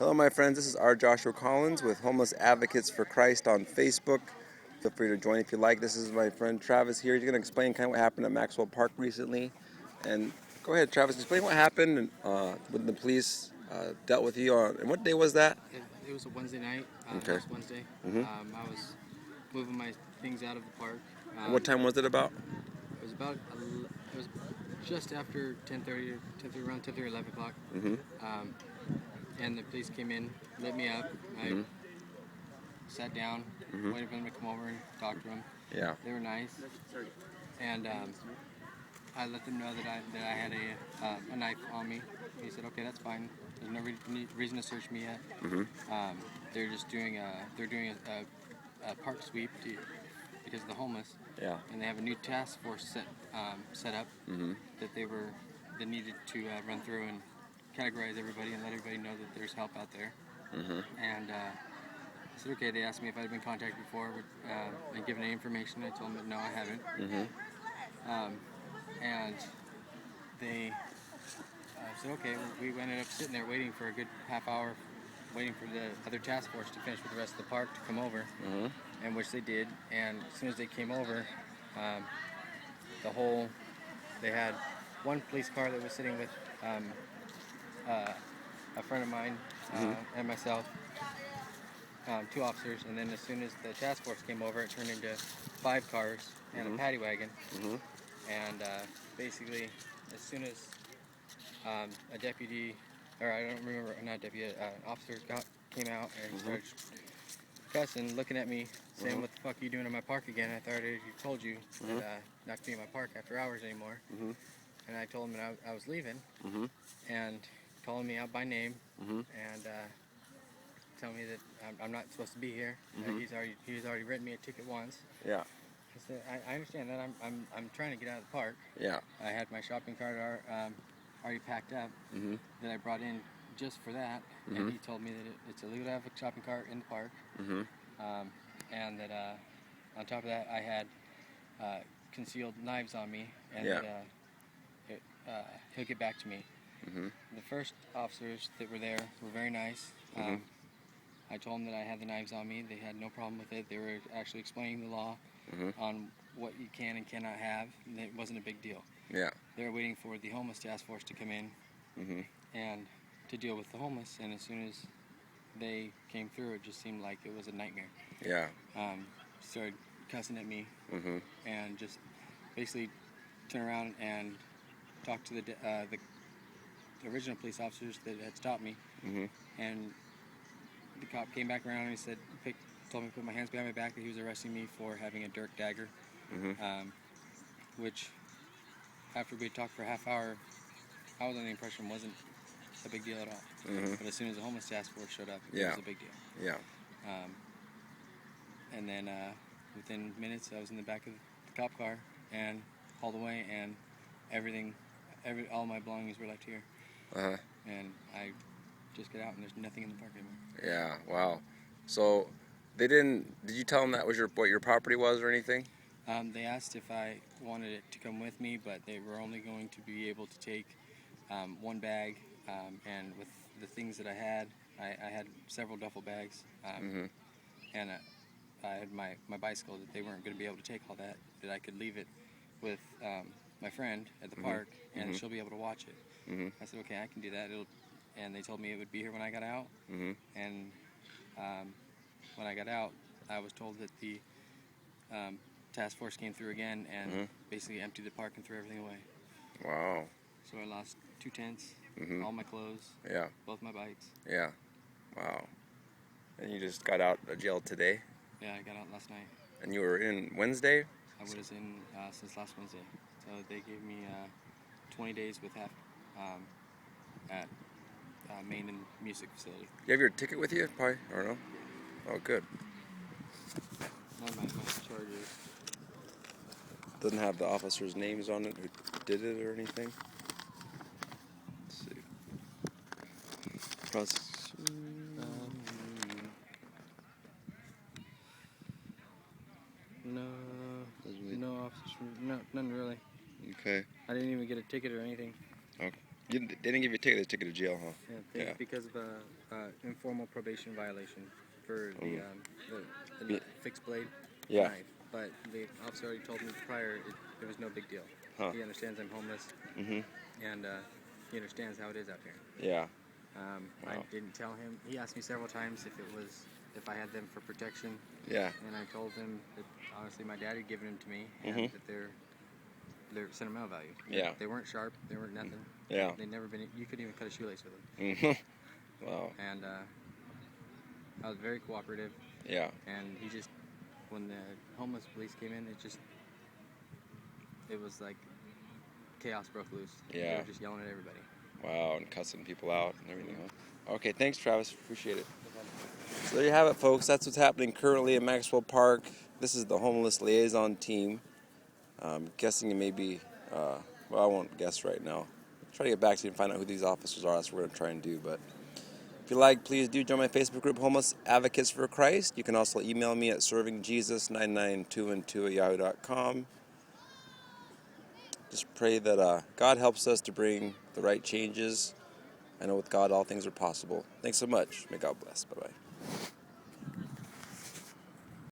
Hello, my friends. This is R.Joshua Collins with Homeless Advocates for Christ on Facebook. Feel free to join if you like. This is my friend Travis here. He's going to explain kind of what happened at Maxwell Park recently. And go ahead, Travis. Explain what happened when the police dealt with you on. And what day was that? It was a Wednesday night. Okay. Last Wednesday. Mm-hmm. I was moving my things out of the park. And what time was it about? It was about. It was just after 10:30, around 10:30, 11 o'clock. Mm-hmm. And the police came in, lit me up. I sat down, waited for them to come over and talk to them. Yeah. They were nice, and I let them know that I had a knife on me. He said, "Okay, that's fine. There's no reason to search me yet." They're just doing a park sweep because of the homeless. Yeah. And they have a new task force set up that needed to run through and categorize everybody and let everybody know that there's help out there. And I said, okay. They asked me if I'd been contacted before and given any information. I told them that no, I haven't. And they said, okay. We ended up sitting there waiting for a good half hour, waiting for the other task force to finish with the rest of the park to come over, and which they did. And as soon as they came over, they had one police car that was sitting with a friend of mine and myself, two officers, and then as soon as the task force came over, it turned into 5 cars and a paddy wagon. And basically, as soon as a deputy, or I don't remember, not deputy, an officer came out and started cussing, looking at me, saying, "What the fuck are you doing in my park again? I thought I already told you not to be in my park after hours anymore." And I told him that I was leaving, and calling me out by name, and telling me that I'm not supposed to be here. He's already written me a ticket once. Yeah. I said, I understand that. I'm trying to get out of the park. Yeah. I had my shopping cart already packed up that I brought in just for that, and he told me that it's illegal to have a shopping cart in the park, and that on top of that I had concealed knives on me, and that he'll get back to me. The first officers that were there were very nice. I told them that I had the knives on me. They had no problem with it. They were actually explaining the law on what you can and cannot have. And it wasn't a big deal. Yeah. They were waiting for the homeless task force to come in and to deal with the homeless. And as soon as they came through, it just seemed like it was a nightmare. Yeah. Started cussing at me and just basically turned around and talked to the original police officers that had stopped me. And the cop came back around and he said, told me to put my hands behind my back, that he was arresting me for having a dirt dagger, which, after we talked for a half hour, I was under the impression wasn't a big deal at all. But as soon as the homeless task force showed up, it was a big deal. Yeah. And then within minutes, I was in the back of the cop car and hauled away, and all my belongings were left here. And I just got out, and there's nothing in the park anymore. Yeah. Wow. So did you tell them that was what your property was or anything? They asked if I wanted it to come with me, but they were only going to be able to take one bag, and with the things that I had several duffel bags, and I had my bicycle, that they weren't going to be able to take all that I could leave it with my friend at the park, and she'll be able to watch it. I said, okay, I can do that. And they told me it would be here when I got out, and when I got out, I was told that the task force came through again and basically emptied the park and threw everything away. Wow. So I lost 2 tents, all my clothes, both my bikes. Yeah. Wow. And you just got out of jail today? Yeah, I got out last night. And you were in Wednesday? I was in since last Wednesday. So they gave me 20 days with half at Main and Music Facility. You have your ticket with you, probably, or no? Oh, good. Not my charges. Doesn't have the officers' names on it who did it or anything. Let's see. No officers. No, none really. Okay. I didn't even get a ticket or anything. Okay. They didn't give you a ticket. They took you to jail, huh? Yeah. Because of a informal probation violation for the Yeah. fixed blade Yeah. knife. But the officer already told me prior it was no big deal. Huh. He understands I'm homeless, Mhm. and he understands how it is out here. Yeah. I Wow. didn't tell him. He asked me several times if I had them for protection. Yeah. And I told him that honestly my dad had given them to me, and Mhm. that they're sentimental value. Yeah. They weren't sharp. They weren't nothing. Yeah. They'd never been. You couldn't even cut a shoelace with them. Mhm. Wow. And I was very cooperative. Yeah. And he just, when the homeless police came in, it was like chaos broke loose. They Yeah. were just yelling at everybody. Wow, and cussing people out and everything. Huh? Okay, thanks, Travis. Appreciate it. So there you have it, folks. That's what's happening currently at Maxwell Park. This is the homeless liaison team. Guessing it may be, well, I won't guess right now. Try to get back to you and find out who these officers are. That's what we're going to try and do. But if you like, please do join my Facebook group, Homeless Advocates for Christ. You can also email me at servingjesus99212@yahoo.com. Just pray that God helps us to bring the right changes. I know with God all things are possible. Thanks so much. May God bless. Bye-bye.